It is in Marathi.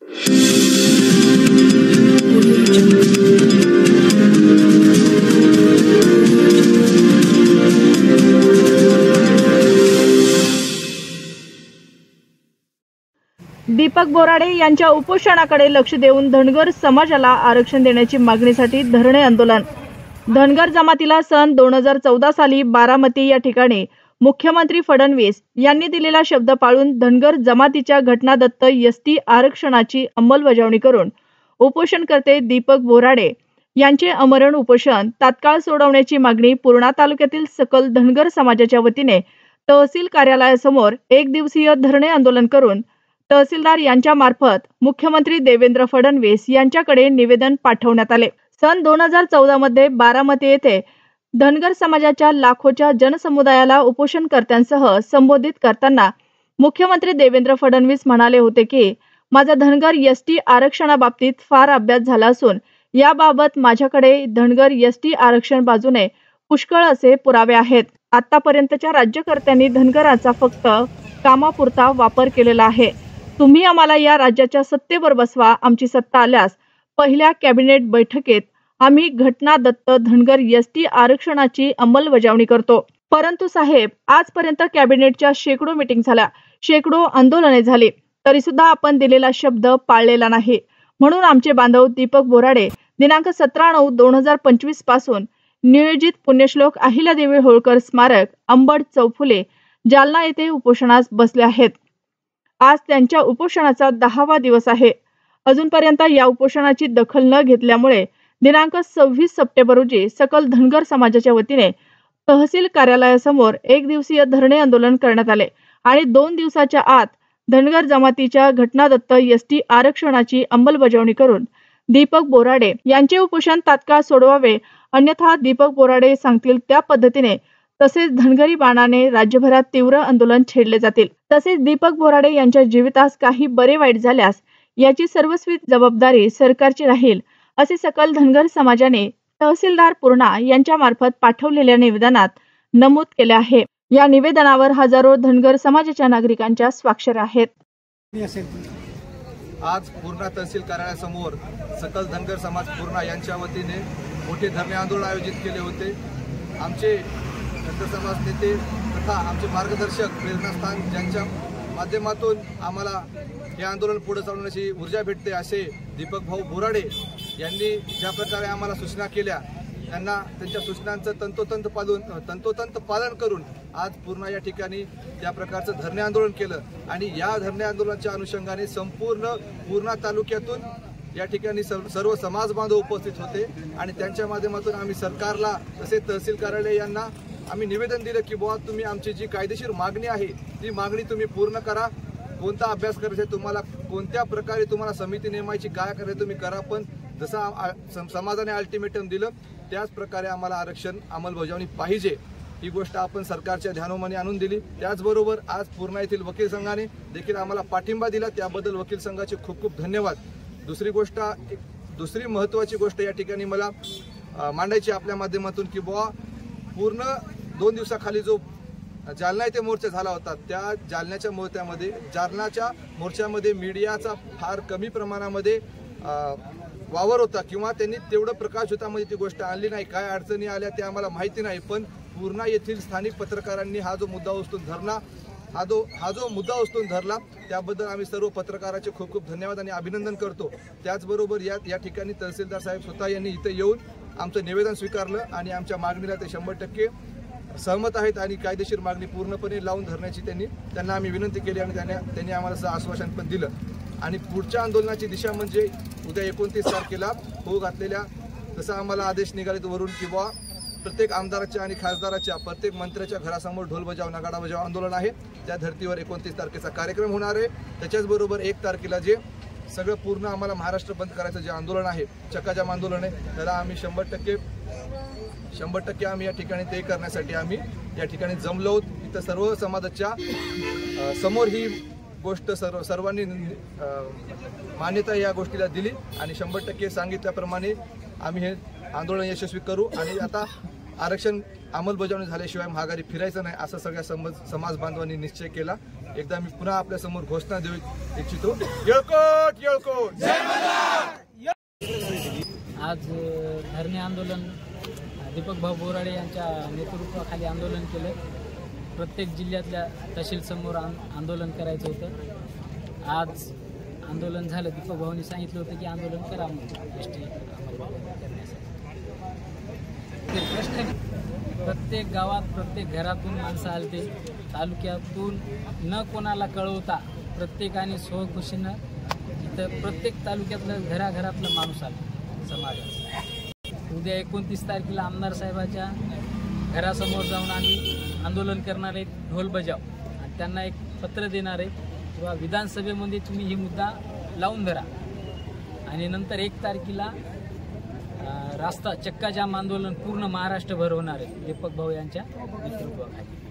दीपक बोराडे यांच्या उपोषणाकडे लक्ष देऊन धनगर समाजाला आरक्षण देण्याची मागणीसाठी धरणे आंदोलन। धनगर जमातीला सन 2014 साली बारामती या ठिकाणी मुख्यमंत्री फडणवीस यांनी दिलेला शब्द पाळून धनगर जमातीच्या घटनादत्त एसटी आरक्षणाची अंमलबजावणी करून उपोषणकर्ते दीपक बोराडे यांचे आमरण उपोषण तात्काळ सोडवण्याची मागणी पूर्णा तालुक्यातील सकल धनगर समाजाच्या वतीने तहसील कार्यालयासमोर एक दिवसीय धरणे आंदोलन करून तहसीलदार यांच्या मार्फत मुख्यमंत्री देवेंद्र फडणवीस यांच्याकडे निवेदन पाठवण्यात आले। सन 2014 मध्ये बारामती येथे धनगर समाजाच्या लाखोच्या जनसमुदायाला उपोषणकर्त्यांसह संबोधित करताना मुख्यमंत्री देवेंद्र फडणवीस म्हणाले होते की माझा धनगर एसटी आरक्षणाबाबतीत फार अभ्यास झाला असून याबाबत माझ्याकडे धनगर एसटी आरक्षण बाजूने पुष्कळ असे पुरावे आहेत। आतापर्यंतच्या राज्यकर्त्यांनी धनगराचा फक्त कामापुरता वापर केलेला आहे। तुम्ही आम्हाला या राज्याच्या सत्तेवर बसवा। आमची सत्ता आल्यास पहिल्या कॅबिनेट बैठकीत आम्ही घटनादत्त धनगर एसटी आरक्षणाची अंमलबजावणी करतो। परंतु साहेब, आजपर्यंत कॅबिनेटच्या शेकडो मीटिंग झाल्या, शेकडो आंदोलने झाली, तरी सुद्धा आपण दिलेला शब्द पाळलेला नाही। म्हणून आमचे बांधव दीपक बोराडे दिनांक 17/9/2025 पासून नियोजित पुण्यश्लोक अहिल्यादेवी होळकर स्मारक अंबड चौफुले जालना येथे उपोषणास बसले आहेत। आज त्यांच्या उपोषणाचा 10वा दिवस आहे। अजूनपर्यंत या उपोषणाची दखल न घेतल्यामुळे दिनांक 26 सप्टेंबर रोजी सकल धनगर समाजाच्या वतीने तहसील कार्यालयासमोर एक दिवसीय धरणे आंदोलन करण्यात आले आणि 2 दिवसाच्या आत धनगर जमातीच्या घटनादत्त एसटी आरक्षणाची अंमलबजावणी करून दीपक बोराडे यांचे उपोषण तात्काळ सोडवावे, अन्यथा दीपक बोराडे सांगतील त्या पद्धतीने तसेच धनगरी बाणाने राज्यभरात तीव्र आंदोलन छेडले जातील। तसेच दीपक बोराडे यांच्या जीवितास काही बरे वाईट झाल्यास याची सर्वस्वी जबाबदारी सरकारची राहील, असे सकल धनगर समाजाने तहसीलदार पूर्णा यांच्या मार्फत पाठवलेल्या निवेदनात नमूद केले आहे। या निवेदनावर हजारो धनगर समाजाच्या नागरिकांच्या स्वाक्षऱ्या आहेत। आज पूर्णा तहसील कार्यालयासमोर सकल धनगर समाज पूर्णा यांच्या वतीने मोठे धरणे आंदोलन आयोजित केले होते। आमचे धनगर समाज नेते तथा आमचे मार्गदर्शक प्रेरणास्थान ज्यांच्या माध्यमातून आम्हाला हे आंदोलन पुढे चालवण्याची ऊर्जा भेटते असे दीपक भाऊ बोराडे यांनी ज्या प्रकारे आम्हाला सूचना केल्या त्यांना त्यांच्या सूचनांचं तंतोतंत पालन करून आज पूर्णा या ठिकाणी त्या प्रकारचं धरणे आंदोलन केलं आणि या धरणे आंदोलनाच्या अनुषंगाने संपूर्ण पूर्णा तालुक्यातून या ठिकाणी सर्व समाज बांधव उपस्थित होते आणि त्यांच्या माध्यमातून आम्ही सरकारला तसेच तहसील कार्यालय यांना आम्ही निवेदन दिलं की बुवा तुम्ही आमची जी कायदेशीर मागणी आहे ती मागणी तुम्ही पूर्ण करा। कोणता अभ्यास करायचा तुम्हाला, कोणत्या प्रकारे तुम्हाला समिती नेमायची, काय करायचं तुम्ही करा, पण जसं समाजाने अल्टिमेटम दिलं त्याच प्रकारे आम्हाला आरक्षण अंमलबजावणी पाहिजे ही गोष्ट आपण सरकारच्या ध्यानोमनी आणून दिली। त्याचबरोबर आज पूर्णा येथील वकील संघाने देखील आम्हाला पाठिंबा दिला, त्याबद्दल वकील संघाचे खूप खूप धन्यवाद। दुसरी महत्त्वाची गोष्ट या ठिकाणी मला मांडायची आपल्या माध्यमातून की बुवा पूर्ण 2 दिवसाखाली जो जालना येथे मोर्चा झाला होता त्या जालनाच्या मोर्चामध्ये मीडियाचा फार कमी प्रमाणामध्ये वावर होता किंवा त्यांनी तेवढं प्रकाशयुतामध्ये ती गोष्ट आणली नाही। काय अडचणी आल्या ते आम्हाला माहिती नाही, पण पूर्णा येथील स्थानिक पत्रकारांनी हा जो मुद्दा उचलून धरला त्याबद्दल आम्ही सर्व पत्रकाराचे खूप खूप धन्यवाद आणि अभिनंदन करतो। त्याचबरोबर या ठिकाणी तहसीलदार साहेब स्वतः यांनी इथे येऊन आमचं निवेदन स्वीकारलं आणि आमच्या मागणीला ते 100% सहमत आहेत आणि कायदेशीर मागणी पूर्णपणे लावून धरण्याची त्यांना आम्ही विनंती केली आणि त्यांनी आम्हाला आश्वासन पण दिलं। आणि पुढच्या आंदोलनाची दिशा म्हणजे उद्या 29 तारखेला होऊ घातलेल्या जसं आम्हाला आदेश निघालेत वरून किंवा प्रत्येक आमदाराच्या आणि खासदाराच्या प्रत्येक मंत्र्याच्या घरासमोर ढोल बजाव नगाडा बजाव आंदोलन आहे। त्या धर्तीवर 29 तारखेचा कार्यक्रम होणार आहे। त्याच्याचबरोबर 1 तारखेला जे सगळं पूर्ण आम्हाला महाराष्ट्र बंद करायचं जे आंदोलन आहे, चक्काजाम आंदोलन आहे, त्याला आम्ही 100% आम्ही या ठिकाणी ते करण्यासाठी आम्ही या ठिकाणी जमलो आहोत। इथं सर्व समाजाच्या समोर ही गोष्ट सर्वांनी मान्यता या गोष्टीला दिली आणि 100% सांगितल्याप्रमाणे आम्ही हे आंदोलन यशस्वी करू आणि आता आरक्षण अंमलबजावणी झाल्याशिवाय माघारी फिरायचं नाही असं सगळ्या समाज बांधवांनी निश्चय केला। एकदा मी पुन्हा आपल्या समोर घोषणा देऊ इच्छितो। येळकोट येळकोट जय मल्हार। आज धरणे आंदोलन दीपक भाऊ बोराडे यांच्या नेतृत्वाखाली आंदोलन केलं। प्रत्येक जिल्ह्यातल्या तहसील समोर आंदोलन करायचं होतं। आज आंदोलन झालं। दीपक भाऊंनी सांगितलं होतं की आंदोलन करा म्हणून एसटी करण्यासाठी। प्रश्न प्रत्येक गावात प्रत्येक घरातून माणसं आलते, तालुक्यातून न कोणाला कळवता प्रत्येकाने स्वखुशीनं इथं प्रत्येक तालुक्यातलं घराघरातलं माणूस आलं समाजाचं। उद्या 29 तारखेला आमदार साहेबाच्या घरासमोर जाऊन आम्ही आंदोलन करणार आहेत, ढोल बजाव, आणि त्यांना एक पत्र देणार आहे किंवा विधानसभेमध्ये तुम्ही ही मुद्दा लावून धरा, आणि नंतर 1 तारखेला रास्ता चक्काजाम आंदोलन पूर्ण महाराष्ट्रभर होणार आहे दीपक भाऊ यांच्या नेतृत्वाखाली।